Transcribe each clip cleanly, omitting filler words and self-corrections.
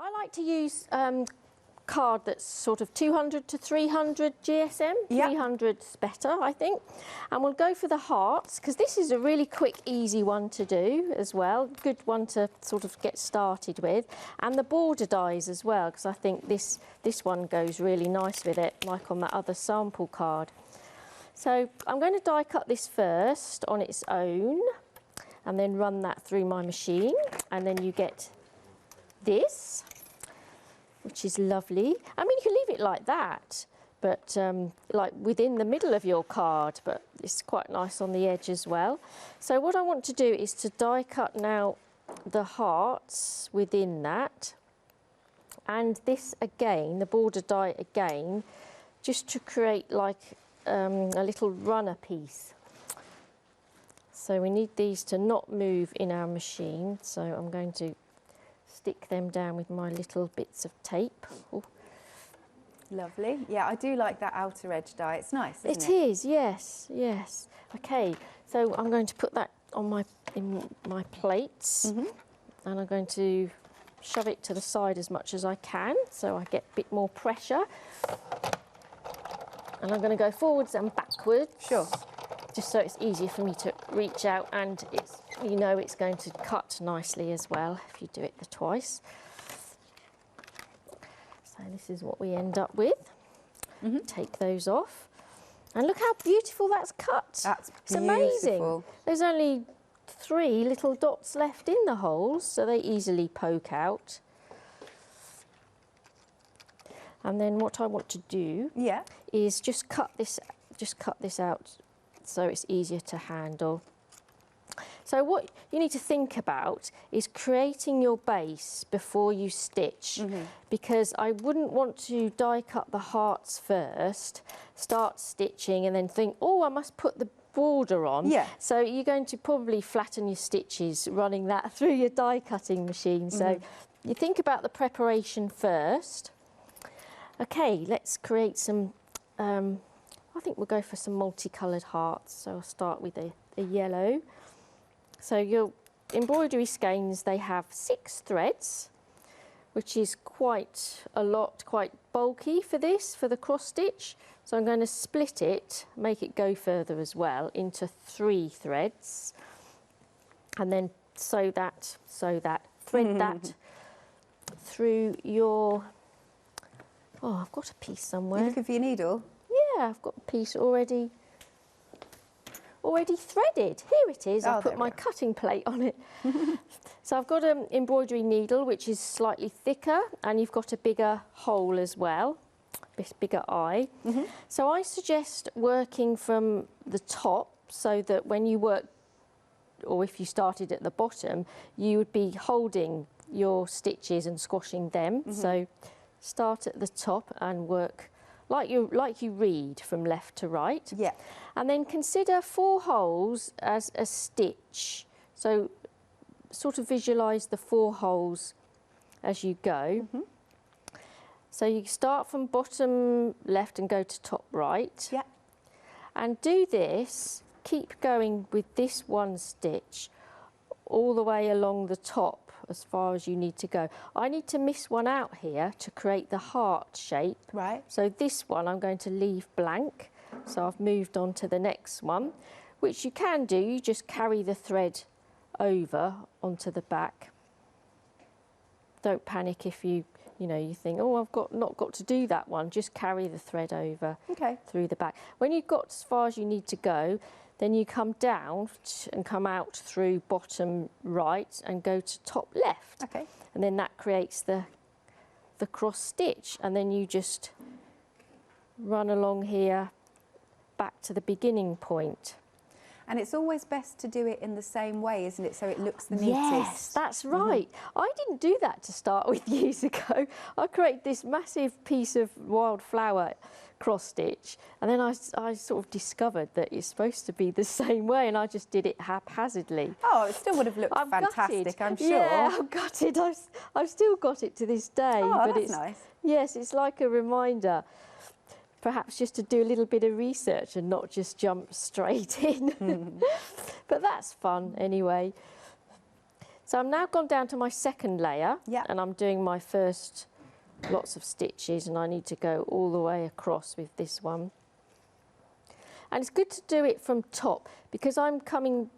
I like to use card that's sort of 200 to 300 GSM. Yep. 300's better, I think. And we'll go for the hearts, because this is a really quick, easy one to do as well. Good one to sort of get started with. And the border dies as well, because I think this one goes really nice with it, like on that other sample card. So I'm going to die cut this first on its own, and then run that through my machine. And then you get this, which is lovely. I mean, you can leave it like that, but like within the middle of your card, but it's quite nice on the edge as well. So what I want to do is to die cut now the hearts within that, and this again, the border die again, just to create like a little runner piece. So we need these to not move in our machine, so I'm going to stick them down with my little bits of tape. Ooh. Lovely. Yeah, I do like that outer edge die. It's nice, isn't it? It is, yes, yes. Okay, so I'm going to put that on in my plates, and I'm going to shove it to the side as much as I can, so I get a bit more pressure. And I'm going to go forwards and backwards. Sure. Just so it's easier for me to reach out, and it's, you know, it's going to cut nicely as well if you do it twice. So this is what we end up with. Take those off, and look how beautiful that's cut. That's it's amazing. beautiful. There's only 3 little dots left in the holes, so they easily poke out. And then what I want to do is just cut this out so it's easier to handle. So what you need to think about is creating your base before you stitch, because I wouldn't want to die cut the hearts first, start stitching and then think, oh, I must put the border on. Yeah. So you're going to probably flatten your stitches running that through your die cutting machine. So you think about the preparation first. Okay, let's create some, I think we'll go for some multicoloured hearts. So I'll start with a yellow. So your embroidery skeins, they have 6 threads, which is quite a lot, quite bulky for this, for the cross stitch. So I'm going to split it, make it go further as well, into 3 threads, and then sew that, thread that through your, oh, I've got a piece somewhere. You're looking for your needle? Yeah, I've got a piece already threaded. Here it is. I'll put my cutting plate on it. So I've got an embroidery needle which is slightly thicker, and you've got a bigger hole as well, this bigger eye. So I suggest working from the top, so that when you work, or if you started at the bottom, you would be holding your stitches and squashing them. So start at the top and work like you read from left to right. Yeah. And then consider 4 holes as a stitch. So sort of visualise the 4 holes as you go. So you start from bottom left and go to top right. Yeah. And do this, keep going with this one stitch all the way along the top as far as you need to go. I need to miss one out here to create the heart shape. Right. So this one I'm going to leave blank. So I've moved on to the next one, which you can do. You just carry the thread over onto the back. Don't panic if you think, oh, I've not got to do that one. Just carry the thread over through the back. When you've got as far as you need to go, then you come down and come out through bottom right and go to top left. Okay. And then that creates the cross stitch, and then you just run along here back to the beginning point. And it's always best to do it in the same way, isn't it? So it looks the neatest. Yes, that's right. I didn't do that to start with years ago. I created this massive piece of wildflower cross stitch, and then I sort of discovered that it's supposed to be the same way, and I just did it haphazardly. Oh, it still would have looked fantastic, gutted. I'm sure. Yeah, I'm gutted. I've still got it to this day. Oh, but that's nice. Yes, it's like a reminder. Perhaps just to do a little bit of research and not just jump straight in. But that's fun anyway. So I'm now gone down to my second layer, Yeah. and I'm doing my first lots of stitches, and I need to go all the way across with this one. And it's good to do it from top because I'm coming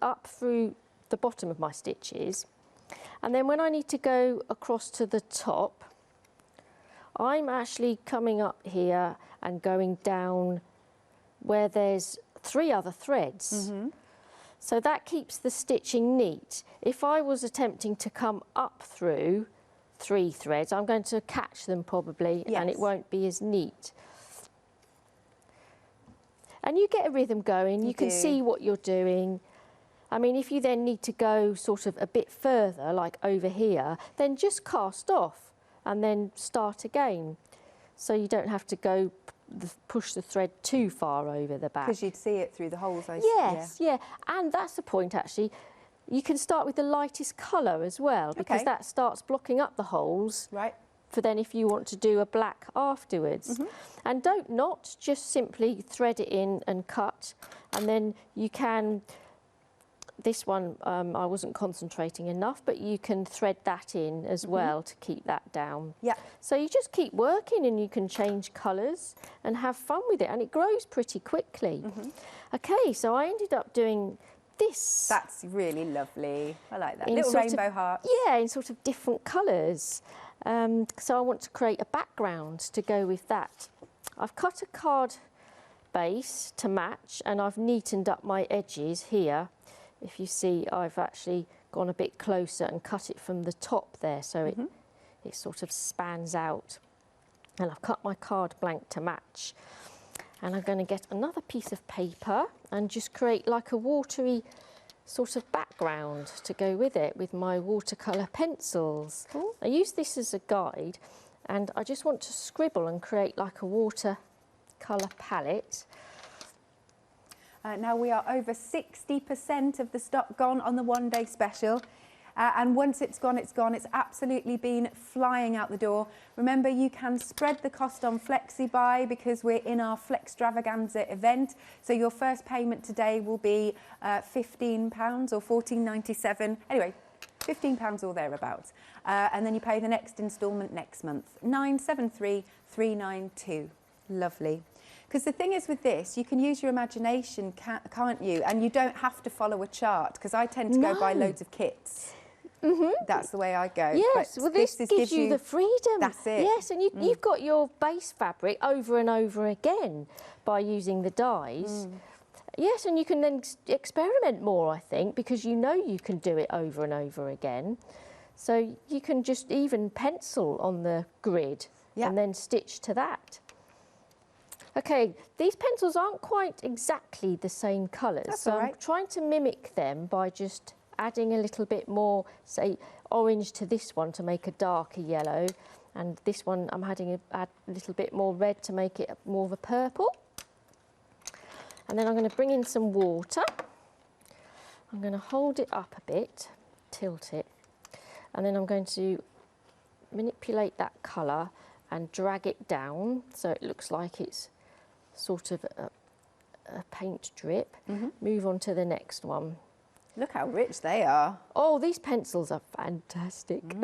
up through the bottom of my stitches, and then when I need to go across to the top, I'm actually coming up here and going down where there's 3 other threads. So that keeps the stitching neat. If I was attempting to come up through 3 threads, I'm going to catch them probably, and it won't be as neat. And you get a rhythm going, you can see what you're doing. I mean, if you then need to go sort of a bit further, like over here, then just cast off and then start again. So you don't have to go push the thread too far over the back. Because you'd see it through the holes, Yes, yeah. And that's the point, actually. You can start with the lightest colour as well, because that starts blocking up the holes. Right. For then if you want to do a black afterwards. And don't knot, just simply thread it in and cut. And then you can, this one I wasn't concentrating enough, but you can thread that in as well to keep that down. Yeah. So you just keep working and you can change colours and have fun with it, and it grows pretty quickly. Okay, so I ended up doing this. That's really lovely. I like that. In Little sort rainbow hearts. Yeah, in sort of different colours. So I want to create a background to go with that. I've cut a card base to match, and I've neatened up my edges here. If you see, I've actually gone a bit closer and cut it from the top there, so it sort of spans out. And I've cut my card blank to match. And I'm going to get another piece of paper and just create like a watery sort of background to go with it with my watercolour pencils. I use this as a guide, and I just want to scribble and create like a watercolour palette. Now we are over 60% of the stock gone on the one-day special. And once it's gone, it's gone. It's absolutely been flying out the door. Remember, you can spread the cost on FlexiBuy because we're in our Flextravaganza event. So your first payment today will be £15 or £14.97. Anyway, £15 or thereabouts. And then you pay the next instalment next month, £973,392. Lovely. Because the thing is with this, you can use your imagination, can't you? And you don't have to follow a chart, because I tend to go buy loads of kits. That's the way I go. Yes, but well, this gives you the freedom. That's it. Yes, and you've got your base fabric over and over again by using the dyes. Yes, and you can then experiment more, I think, because you know you can do it over and over again. So you can just even pencil on the grid and then stitch to that. Okay, these pencils aren't quite exactly the same colours, so I'm trying to mimic them by just adding a little bit more, say, orange to this one to make a darker yellow, and this one I'm add a little bit more red to make it more of a purple. And then I'm going to bring in some water. I'm going to hold it up a bit, tilt it, and then I'm going to manipulate that colour and drag it down so it looks like it's sort of a paint drip. Move on to the next one. Look how rich they are. Oh, these pencils are fantastic.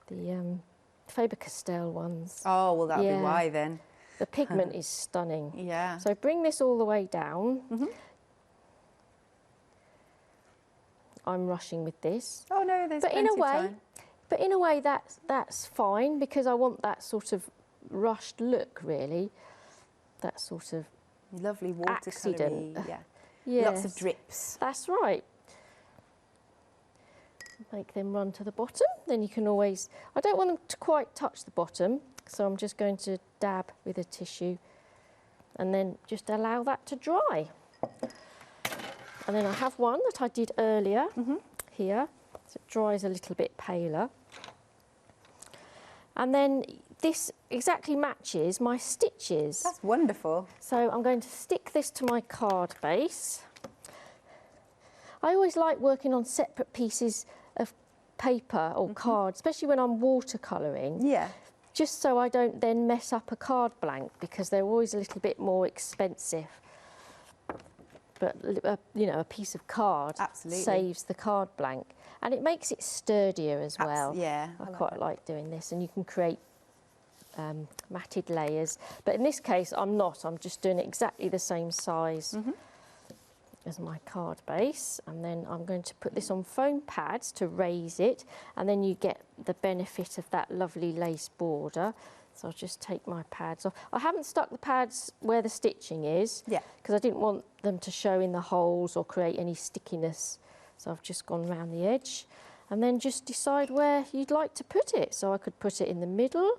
The Faber-Castell ones. Oh, well, that'll be why then. The pigment is stunning. Yeah. So bring this all the way down. I'm rushing with this. Oh no, there's plenty of time. But in a way, that's fine, because I want that sort of rushed look, really. That sort of lovely watercolour-y, Yes. Lots of drips. That's right. Make them run to the bottom. Then you can always, I don't want them to quite touch the bottom, so I'm just going to dab with a tissue and then just allow that to dry. And then I have one that I did earlier here, so it dries a little bit paler. And then this exactly matches my stitches. That's wonderful. So I'm going to stick this to my card base. I always like working on separate pieces of paper or card, especially when I'm watercolouring. Yeah. Just so I don't then mess up a card blank, because they're always a little bit more expensive. but you know, a piece of card saves the card blank, and it makes it sturdier as well. Yeah, I quite like doing this, and you can create matted layers. But in this case, I'm just doing exactly the same size as my card base, and then I'm going to put this on foam pads to raise it, and then you get the benefit of that lovely lace border. So I'll just take my pads off. I haven't stuck the pads where the stitching is, because I didn't want them to show in the holes or create any stickiness. So I've just gone round the edge, and then just decide where you'd like to put it. So I could put it in the middle,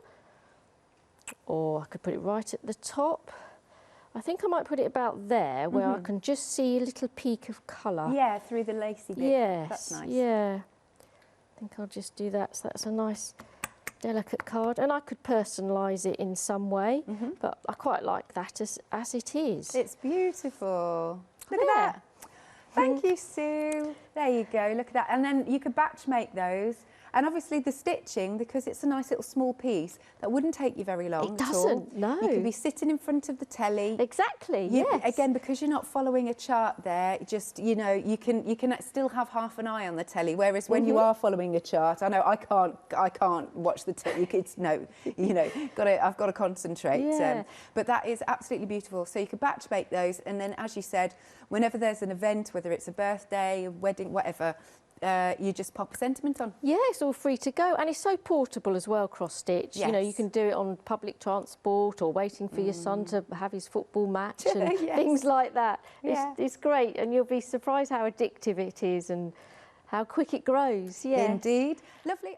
or I could put it right at the top. I think I might put it about there, where I can just see a little peak of colour. Yeah, through the lacy bit. Yes, that's nice. Yeah, I think I'll just do that. So that's a nice delicate card, and I could personalise it in some way, but I quite like that as it is. It's beautiful. Look at that. Thank you, Sue. There you go, look at that. And then you could batch make those. And obviously the stitching, because it's a nice little small piece, that wouldn't take you very long It doesn't, no. You could be sitting in front of the telly. Exactly, yes. Again, because you're not following a chart there, just, you know, you can still have half an eye on the telly, whereas when you are following a chart, I know I can't watch the telly. It's no, you know, I've got to concentrate. Yeah. But that is absolutely beautiful. So you could batch bake those, and then, as you said, whenever there's an event, whether it's a birthday, a wedding, whatever, you just pop a sentiment on. Yeah, it's all free to go, and it's so portable as well, cross stitch. Yes. You know, you can do it on public transport or waiting for your son to have his football match and things like that. It's great, and you'll be surprised how addictive it is and how quick it grows. Yeah, indeed. Lovely.